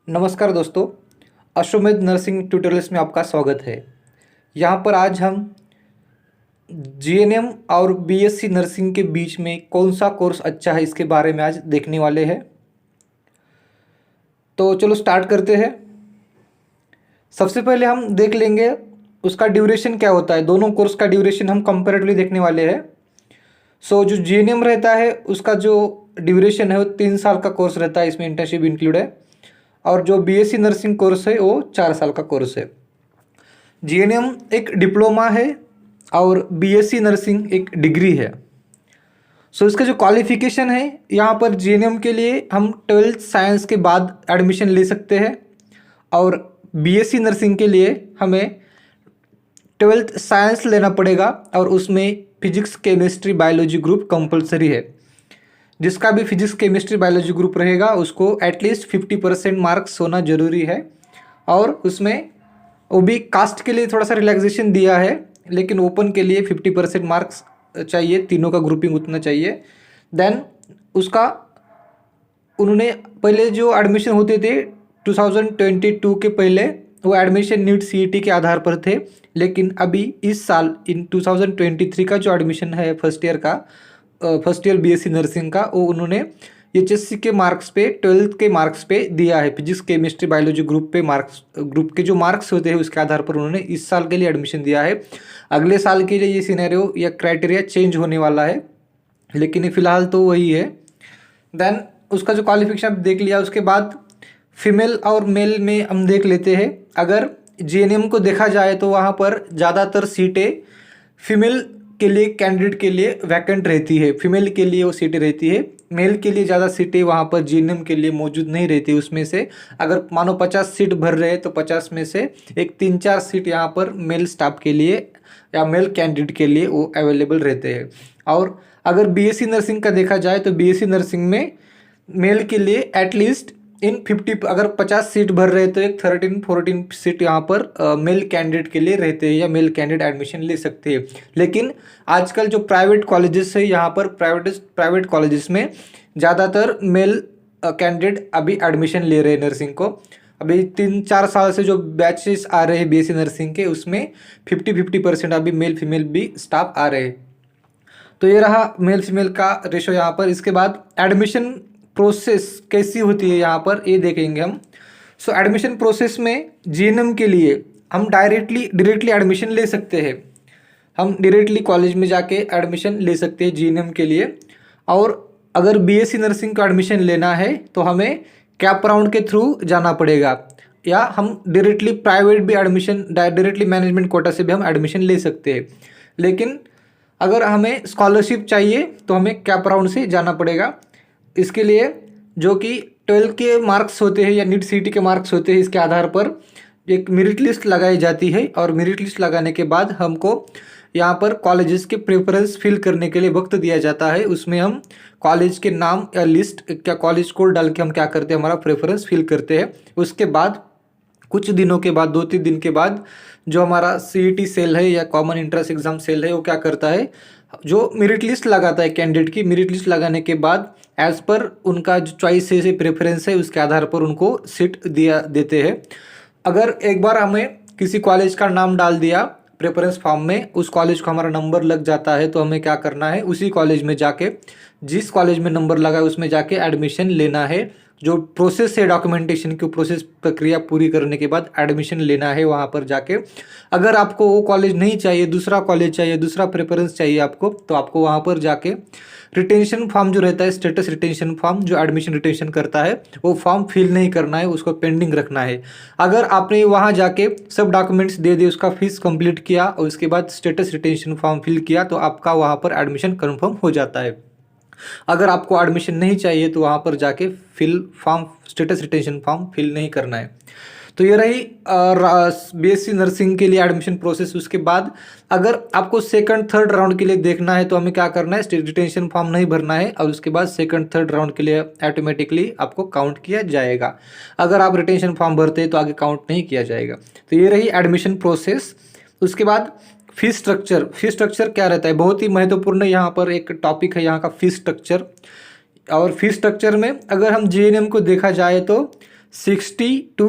नमस्कार दोस्तों, अश्वमेध नर्सिंग ट्यूटोरियल्स में आपका स्वागत है। यहाँ पर आज हम जीएनएम और बीएससी नर्सिंग के बीच में कौन सा कोर्स अच्छा है इसके बारे में आज देखने वाले हैं। तो चलो स्टार्ट करते हैं। सबसे पहले हम देख लेंगे उसका ड्यूरेशन क्या होता है। दोनों कोर्स का ड्यूरेशन हम कंपैरेटिवली देखने वाले हैं। जो जीएनएम रहता है उसका जो ड्यूरेशन है वो 3 साल का कोर्स रहता है, इसमें इंटर्नशिप इंक्लूड है। और जो बीएससी नर्सिंग कोर्स है वो 4 साल का कोर्स है। जीएनएम एक डिप्लोमा है और बीएससी नर्सिंग एक डिग्री है। इसका जो क्वालिफिकेशन है, यहाँ पर जीएनएम के लिए हम 12th साइंस के बाद एडमिशन ले सकते हैं और बीएससी नर्सिंग के लिए हमें 12th साइंस लेना पड़ेगा और उसमें physics chemistry biology group compulsory है। जिसका भी फिजिक्स केमिस्ट्री बायोलॉजी ग्रुप रहेगा उसको एटलीस्ट 50% मार्क्स होना जरूरी है। और उसमें वो भी कास्ट के लिए थोड़ा सा रिलैक्सेशन दिया है, लेकिन ओपन के लिए 50% मार्क्स चाहिए, तीनों का ग्रुपिंग उतना चाहिए। देन उसका उन्होंने पहले जो एडमिशन होते थे 2022 के पहले वो एडमिशन नीट सीईटी के आधार पर थे, लेकिन अभी इस साल इन 2023 का जो एडमिशन है फर्स्ट ईयर बीएससी नर्सिंग का, वो उन्होंने एचएससी के मार्क्स पे 12th के मार्क्स पे दिया है। फिजिक्स केमिस्ट्री बायोलॉजी ग्रुप पे ग्रुप के जो मार्क्स होते हैं उसके आधार पर उन्होंने इस साल के लिए एडमिशन दिया है। अगले साल के लिए ये सिनेरियो या क्राइटेरिया चेंज होने वाला है, लेकिन फिलहाल तो वही है। देन उसका जो क्वालिफिकेशन आप देख लिया, उसके बाद फीमेल और मेल में हम देख लेते हैं। अगर जीएनएम को देखा जाए तो वहाँ पर ज़्यादातर सीटें फीमेल के लिए कैंडिडेट के लिए वैकेंट रहती है, फीमेल के लिए वो सीटें रहती है। मेल के लिए ज़्यादा सीटें वहाँ पर जीएनएम के लिए मौजूद नहीं रहती। उसमें से अगर मानो 50 सीट भर रहे हैं तो 50 में से एक 3-4 सीट यहाँ पर मेल स्टाफ के लिए या मेल कैंडिडेट के लिए वो अवेलेबल रहते हैं। और अगर बीएससी नर्सिंग का देखा जाए तो बीएससी नर्सिंग में मेल के लिए एटलीस्ट इन 50, अगर 50 सीट भर रहे तो एक 13-14 सीट यहाँ पर मेल कैंडिडेट के लिए रहते हैं या मेल कैंडिडेट एडमिशन ले सकते हैं। लेकिन आजकल जो प्राइवेट कॉलेजेस है, यहाँ पर प्राइवेट कॉलेजेस में ज़्यादातर मेल कैंडिडेट अभी एडमिशन ले रहे हैं नर्सिंग को। अभी 3-4 साल से जो बैचेस आ रहे हैं बीएससी नर्सिंग के, उसमें 50-50% अभी मेल फीमेल भी स्टाफ आ रहे हैं। तो ये रहा मेल फीमेल का रेशो यहाँ पर। इसके बाद एडमिशन प्रोसेस कैसी होती है यहाँ पर ये देखेंगे हम। एडमिशन प्रोसेस में जीएनएम के लिए हम डायरेक्टली एडमिशन ले सकते हैं। हम डायरेक्टली कॉलेज में जाके एडमिशन ले सकते हैं जीएनएम के लिए। और अगर बीएससी नर्सिंग का एडमिशन लेना है तो हमें कैप राउंड के थ्रू जाना पड़ेगा, या हम डायरेक्टली प्राइवेट भी एडमिशन डायरेक्टली मैनेजमेंट कोटा से भी हम एडमिशन ले सकते हैं। लेकिन अगर हमें स्कॉलरशिप चाहिए तो हमें कैप राउंड से जाना पड़ेगा। इसके लिए जो कि 12 के मार्क्स होते हैं या नीट सीईटी के मार्क्स होते हैं, इसके आधार पर एक मेरिट लिस्ट लगाई जाती है। और मेरिट लिस्ट लगाने के बाद हमको यहाँ पर कॉलेजेस के प्रेफरेंस फिल करने के लिए वक्त दिया जाता है। उसमें हम कॉलेज के नाम या लिस्ट क्या कॉलेज कोड डाल के हम क्या करते हैं, हमारा प्रेफरेंस फिल करते हैं। उसके बाद कुछ दिनों के बाद 2-3 दिन के बाद जो हमारा सीईटी सेल है या कॉमन एंट्रेंस एग्जाम सेल है, वो क्या करता है, जो मेरिट लिस्ट लगाता है कैंडिडेट की, मेरिट लिस्ट लगाने के बाद एज पर उनका जो चॉइस है, प्रेफरेंस है, उसके आधार पर उनको सीट देते हैं। अगर एक बार हमें किसी कॉलेज का नाम डाल दिया प्रेफरेंस फॉर्म में, उस कॉलेज को हमारा नंबर लग जाता है, तो हमें क्या करना है, उसी कॉलेज में जाके, जिस कॉलेज में नंबर लगा है उसमें जाके एडमिशन लेना है। जो प्रोसेस है डॉक्यूमेंटेशन की, प्रोसेस प्रक्रिया पूरी करने के बाद एडमिशन लेना है वहाँ पर जाके। अगर आपको वो कॉलेज नहीं चाहिए, दूसरा कॉलेज चाहिए, दूसरा प्रेफरेंस चाहिए आपको, तो आपको वहाँ पर जाके रिटेंशन फॉर्म जो रहता है, स्टेटस रिटेंशन फॉर्म जो एडमिशन रिटेंशन करता है, वो फॉर्म फिल नहीं करना है, उसको पेंडिंग रखना है। अगर आपने वहाँ जाके सब डॉक्यूमेंट्स दे दिए, उसका फीस कंप्लीट किया और उसके बाद स्टेटस रिटेंशन फॉर्म फिल किया, तो आपका वहाँ पर एडमिशन कन्फर्म हो जाता है। अगर आपको एडमिशन नहीं चाहिए तो वहाँ पर जाके स्टेटस रिटेंशन फॉर्म फिल नहीं करना है। तो ये रही बीएससी नर्सिंग के लिए एडमिशन प्रोसेस। उसके बाद अगर आपको सेकंड थर्ड राउंड के लिए देखना है तो हमें क्या करना है, रिटेंशन फॉर्म नहीं भरना है और उसके बाद सेकंड थर्ड राउंड के लिए ऑटोमेटिकली आपको काउंट किया जाएगा। अगर आप रिटेंशन फॉर्म भरते हैं तो आगे काउंट नहीं किया जाएगा। तो ये रही एडमिशन प्रोसेस। उसके बाद फीस स्ट्रक्चर क्या रहता है, बहुत ही महत्वपूर्ण यहाँ पर एक टॉपिक है यहाँ का फीस स्ट्रक्चर। और फीस स्ट्रक्चर में अगर हम जीएनएम को देखा जाए तो 60,000 to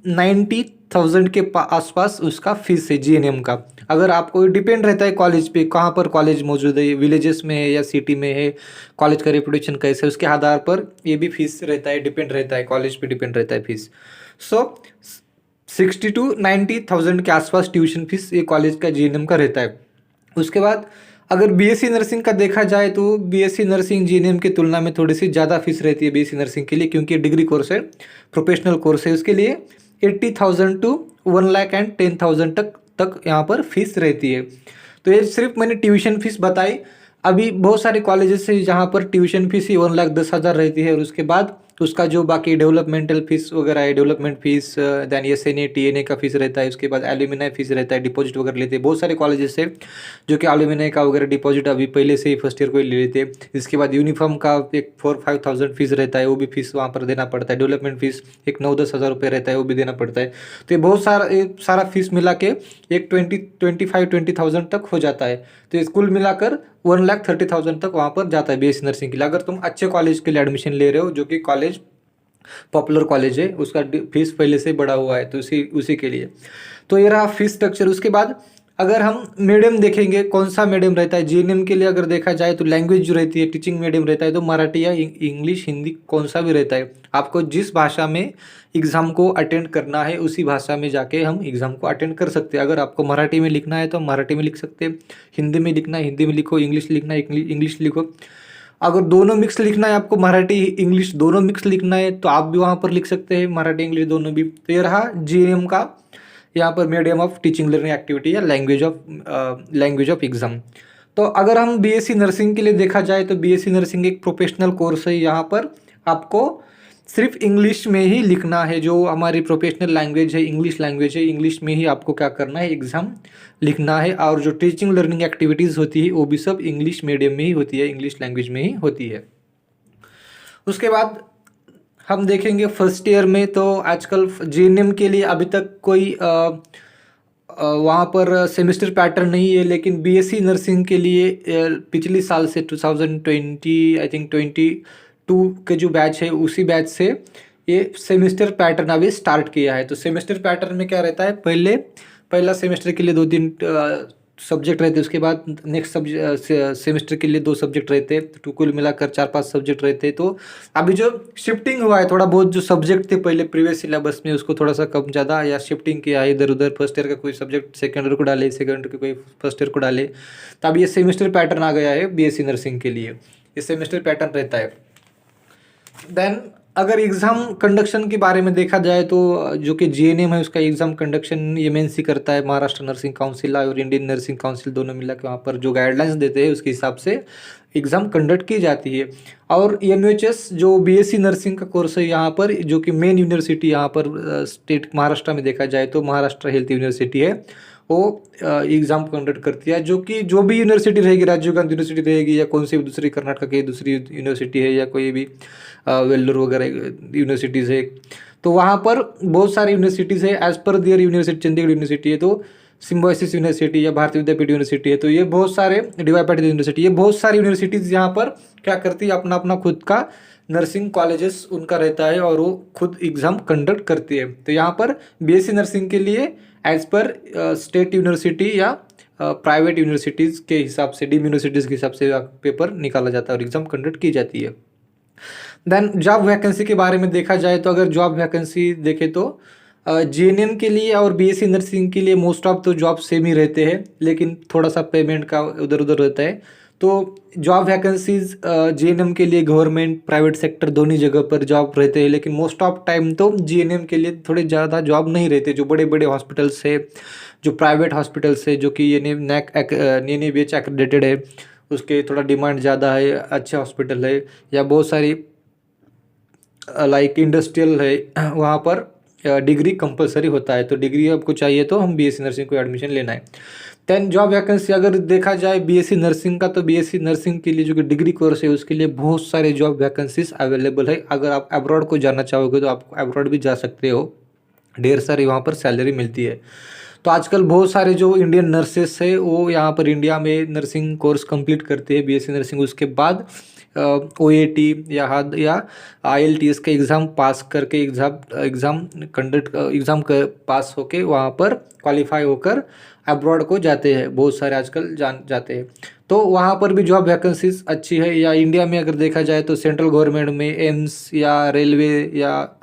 90,000 के आसपास उसका फीस है जीएनएम का। अगर आपको डिपेंड रहता है कॉलेज पे, कहाँ पर कॉलेज मौजूद है, विलेजेस में है या सिटी में है, कॉलेज का रेपुटेशन कैसे है, उसके आधार पर ये भी फीस रहता है, डिपेंड रहता है, कॉलेज पे डिपेंड रहता है फीस। सो 60,000 to 90,000 के आसपास ट्यूशन फीस ये कॉलेज का जीएनएम का रहता है। उसके बाद अगर बीएससी नर्सिंग का देखा जाए तो बीएससी नर्सिंग जीएनएम की तुलना में थोड़ी सी ज़्यादा फीस रहती है बीएससी नर्सिंग के लिए, क्योंकि डिग्री कोर्स है, प्रोफेशनल कोर्स है। उसके लिए 80,000 to 1,10,000 तक यहाँ पर फीस रहती है। तो ये सिर्फ मैंने ट्यूशन फीस बताई। अभी बहुत सारे कॉलेजेस है जहाँ पर ट्यूशन फीस ही 1,10,000 रहती है, और उसके बाद उसका जो बाकी डेवलपमेंटल फीस वगैरह है, development fees, then SNA TNA का फीस रहता है, उसके बाद एल्यूमिनाई फीस रहता है, डिपॉजिट वगैरह लेते हैं। बहुत सारे कॉलेजेस है जो कि एल्यूमिनाई का वगैरह डिपॉजिट अभी पहले से ही फर्स्ट ईयर को ही ले लेते हैं। इसके बाद यूनिफॉर्म का एक 4-5,000 फीस रहता है, वो भी फीस वहाँ पर देना पड़ता है। डेवलपमेंट फीस एक 9-10 हज़ार रुपये रहता है, वो भी देना पड़ता है। तो ये बहुत सारा फीस मिला के एक 25-20,000 तक हो जाता है। तो स्कूल मिलाकर 1,30,000 तक वहाँ पर जाता है बीएससी नर्सिंग के लिए। अगर तुम अच्छे कॉलेज के लिए एडमिशन ले रहे हो, जो कि कॉलेज पॉपुलर कॉलेज है, उसका फीस पहले से बढ़ा हुआ है, तो उसी के लिए। तो ये रहा फीस स्ट्रक्चर। उसके बाद अगर हम मीडियम देखेंगे, कौन सा मीडियम रहता है जीएनएम के लिए, अगर देखा जाए तो लैंग्वेज जो रहती है, टीचिंग मीडियम रहता है, तो मराठी या इंग्लिश, हिंदी, कौन सा भी रहता है। आपको जिस भाषा में एग्ज़ाम को अटेंड करना है उसी भाषा में जाके हम एग्ज़ाम को अटेंड कर सकते हैं। अगर आपको मराठी में लिखना है तो मराठी में लिख सकते हैं, हिंदी में लिखना है हिंदी में लिखो, इंग्लिश लिखना है इंग्लिश लिखो। अगर दोनों मिक्स लिखना है, आपको मराठी इंग्लिश दोनों मिक्स लिखना है, तो आप भी वहाँ पर लिख सकते हैं, मराठी इंग्लिश दोनों भी। तो ये रहा जीएनएम का यहाँ पर medium of teaching learning activity या लैंग्वेज ऑफ एग्ज़ाम। तो अगर हम बीएससी नर्सिंग के लिए देखा जाए तो बीएससी नर्सिंग एक प्रोफेशनल कोर्स है। यहाँ पर आपको सिर्फ इंग्लिश में ही लिखना है, जो हमारी प्रोफेशनल लैंग्वेज है, इंग्लिश लैंग्वेज है, इंग्लिश में ही आपको क्या करना है, एग्ज़ाम लिखना है। और जो टीचिंग लर्निंग एक्टिविटीज़ होती है वो भी सब इंग्लिश मीडियम में ही होती है, इंग्लिश लैंग्वेज में ही होती है। उसके बाद हम देखेंगे फर्स्ट ईयर में, तो आजकल जीएनएम के लिए अभी तक कोई वहाँ पर सेमेस्टर पैटर्न नहीं है, लेकिन बीएससी नर्सिंग के लिए पिछले साल से 2020 आई थिंक 22 के जो बैच है उसी बैच से ये सेमेस्टर पैटर्न अभी स्टार्ट किया है। तो सेमेस्टर पैटर्न में क्या रहता है, पहला सेमेस्टर के लिए 2-3 सब्जेक्ट रहते हैं, उसके बाद नेक्स्ट सेमेस्टर के लिए 2 सब्जेक्ट रहते हैं, तो कुल मिलाकर 4-5 सब्जेक्ट रहते हैं। तो अभी जो शिफ्टिंग हुआ है थोड़ा बहुत, जो सब्जेक्ट थे पहले प्रीवियस सिलेबस में उसको थोड़ा सा कम ज़्यादा या शिफ्टिंग किया है इधर उधर, फर्स्ट ईयर का कोई सब्जेक्ट सेकेंड ईयर को डाले, सेकेंड ईयर का कोई फर्स्ट ईयर को डाले। तो अब ये सेमेस्टर पैटर्न आ गया है बीएससी नर्सिंग के लिए, ये सेमेस्टर पैटर्न रहता है। देन अगर एग्ज़ाम कंडक्शन के बारे में देखा जाए तो जो कि जीएनएम है उसका एग्ज़ाम कंडक्शन एमएनसी करता है, महाराष्ट्र नर्सिंग काउंसिल और इंडियन नर्सिंग काउंसिल दोनों मिला के वहाँ पर जो गाइडलाइंस देते हैं उसके हिसाब से एग्ज़ाम कंडक्ट की जाती है। और एमयूएचएस जो बीएससी नर्सिंग का कोर्स है यहाँ पर, जो कि मेन यूनिवर्सिटी यहाँ पर स्टेट महाराष्ट्र में देखा जाए तो महाराष्ट्र हेल्थ यूनिवर्सिटी है, वो एग्ज़ाम कंडक्ट करती है। जो कि जो भी यूनिवर्सिटी रहेगी, राजीव गांधी यूनिवर्सिटी रहेगी या कौन सी भी दूसरी कर्नाटक की दूसरी यूनिवर्सिटी है या कोई भी वेल्लोर वगैरह यूनिवर्सिटीज़ है, तो वहाँ पर बहुत सारी यूनिवर्सिटीज़ है एज़ पर दियर यूनिवर्सिटी। चंडीगढ़ यूनिवर्सिटी है, तो सिम्बायोसिस यूनिवर्सिटी या भारतीय विद्यापीठ यूनिवर्सिटी है, तो ये बहुत सारे डीवाई पाटिल यूनिवर्सिटी, ये बहुत सारी यूनिवर्सिटीज़ यहाँ पर क्या करती है, अपना अपना खुद का नर्सिंग कॉलेजेस उनका रहता है और वो खुद एग्ज़ाम कंडक्ट करती है। तो यहाँ पर बीएससी नर्सिंग के लिए एज़ पर स्टेट यूनिवर्सिटी या प्राइवेट यूनिवर्सिटीज़ के हिसाब से, डीम्ड यूनिवर्सिटीज़ के हिसाब से पेपर निकाला जाता है और एग्ज़ाम कंडक्ट की जाती है। देन जॉब वैकेंसी के बारे में देखा जाए तो अगर जॉब वैकेंसी देखें तो जीएनएम के लिए और बीएससी नर्सिंग के लिए मोस्ट ऑफ तो जॉब सेम ही रहते हैं, लेकिन थोड़ा सा पेमेंट का उधर उधर रहता है। तो जॉब वैकेंसीज जीएनएम के लिए गवर्नमेंट प्राइवेट सेक्टर दोनों जगह पर जॉब रहते हैं, लेकिन मोस्ट ऑफ टाइम तो जीएनएम के लिए थोड़े ज़्यादा जॉब नहीं रहते। जो बड़े बड़े हॉस्पिटल्स है, जो प्राइवेट हॉस्पिटल्स है, जो कि ये NABH एक्रेडिटेड है, उसके थोड़ा डिमांड ज़्यादा है, अच्छे हॉस्पिटल है, या बहुत सारी लाइक इंडस्ट्रियल है, वहाँ पर डिग्री कंपलसरी होता है। तो डिग्री आपको चाहिए तो हम बीएससी नर्सिंग को एडमिशन लेना है। देन जॉब वैकेंसी अगर देखा जाए बीएससी नर्सिंग का, तो बीएससी नर्सिंग के लिए जो कि डिग्री कोर्स है उसके लिए बहुत सारे जॉब वैकेंसीज अवेलेबल है। अगर आप अब्रॉड को जाना चाहोगे तो आप अब्रॉड भी जा सकते हो, ढेर सारी वहाँ पर सैलरी मिलती है। तो आजकल बहुत सारे जो इंडियन नर्सेस है वो यहाँ पर इंडिया में नर्सिंग कोर्स कंप्लीट करते हैं बीएससी नर्सिंग, उसके बाद OAT या IELTS का एग्ज़ाम पास करके एग्ज़ाम पास होके वहाँ पर क्वालिफाई होकर अब्रॉड को जाते हैं, बहुत सारे आजकल जाते हैं। तो वहाँ पर भी जॉब वैकेंसीज अच्छी है। या इंडिया में अगर देखा जाए तो सेंट्रल गवर्नमेंट में एम्स या रेलवे या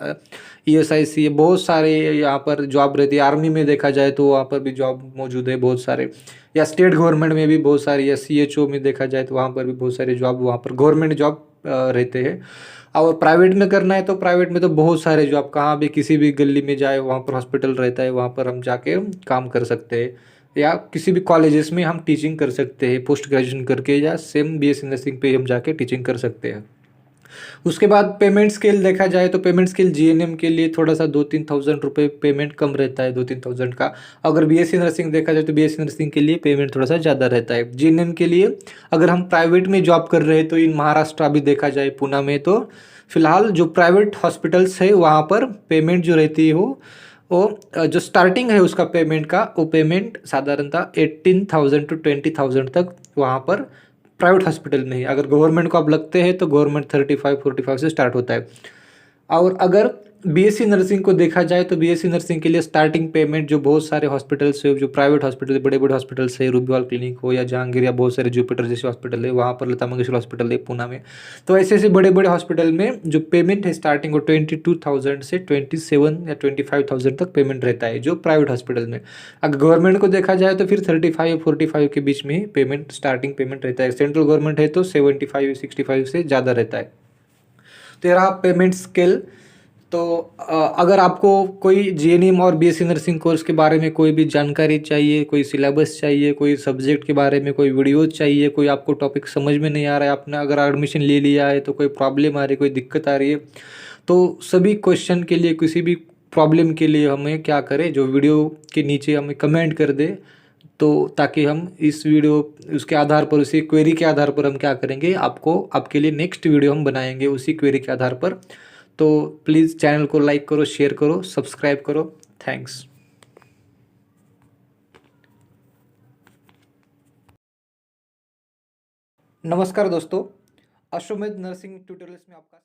ESIC बहुत सारे यहाँ पर जॉब रहती है। आर्मी में देखा जाए तो वहाँ पर भी जॉब मौजूद है बहुत सारे, या स्टेट गवर्नमेंट में भी बहुत सारी, या CHO में देखा जाए तो वहाँ पर भी बहुत सारे जॉब, वहाँ पर गवर्नमेंट जॉब रहते हैं। और प्राइवेट में करना है तो प्राइवेट में तो बहुत सारे जॉब, कहाँ भी किसी भी गली में जाए वहाँ पर हॉस्पिटल रहता है, वहाँ पर हम जाके काम कर सकते हैं। या किसी भी कॉलेजेस में हम टीचिंग कर सकते हैं पोस्ट ग्रेजुएशन करके, या सेम BSc नर्सिंग पे हम जाके टीचिंग कर सकते हैं। उसके बाद पेमेंट स्केल देखा जाए तो पेमेंट स्केल GNM के लिए थोड़ा सा 2-3 हज़ार रुपये पेमेंट कम रहता है, 2-3 हज़ार का। अगर BSc नर्सिंग देखा जाए तो BSc नर्सिंग के लिए पेमेंट थोड़ा सा ज़्यादा रहता है। GNM के लिए अगर हम प्राइवेट में जॉब कर रहे हैं तो इन महाराष्ट्र अभी देखा जाए पूना में, तो फिलहाल जो प्राइवेट हॉस्पिटल्स है वहाँ पर पेमेंट जो रहती है वो जो स्टार्टिंग है उसका पेमेंट का, वो पेमेंट साधारणतः 18,000 to 20,000 तक वहाँ पर प्राइवेट हॉस्पिटल में ही। अगर गवर्नमेंट को आप लगते हैं तो गवर्नमेंट 35-45 से स्टार्ट होता है। और अगर BSc नर्सिंग को देखा जाए तो BSc नर्सिंग के लिए स्टार्टिंग पेमेंट जो बहुत सारे हॉस्पिटल्स है, जो प्राइवेट हॉस्पिटल, बड़े बड़े हॉस्पिटल्स है, रूबीवाल क्लिनिक हो या जहांगीर या बहुत सारे जुपिटर जैसे हॉस्पिटल है, वहाँ पर लता मंगेशकर हॉस्पिटल है पूना में, तो ऐसे ऐसे बड़े बड़े हॉस्पिटल में जो पेमेंट है स्टार्टिंग वो 22,000 से 27 या 25,000 तक पेमेंट रहता है जो प्राइवेट हॉस्पिटल में। अगर गवर्नमेंट को देखा जाए तो फिर 35-45 के बीच में ही पेमेंट स्टार्टिंग पेमेंट रहता है। सेंट्रल गवर्नमेंट है तो 75-65 से ज़्यादा रहता है। तो ये रहा पेमेंट स्केल। तो अगर आपको कोई GNM और BSc नर्सिंग कोर्स के बारे में कोई भी जानकारी चाहिए, कोई सिलेबस चाहिए, कोई सब्जेक्ट के बारे में कोई वीडियो चाहिए, कोई आपको टॉपिक समझ में नहीं आ रहा है, आपने अगर एडमिशन ले लिया है तो कोई प्रॉब्लम आ रही है, कोई दिक्कत आ रही है, तो सभी क्वेश्चन के लिए, किसी भी प्रॉब्लम के लिए हमें क्या करें, जो वीडियो के नीचे हमें कमेंट कर दे, तो ताकि हम इस वीडियो उसके आधार पर, उसी क्वेरी के आधार पर हम क्या करेंगे, आपके लिए नेक्स्ट वीडियो हम बनाएंगे उसी क्वेरी के आधार पर। तो प्लीज़ चैनल को लाइक करो, शेयर करो, सब्सक्राइब करो। थैंक्स। नमस्कार दोस्तों, अश्वमेध नर्सिंग ट्यूटोरियल्स में आपका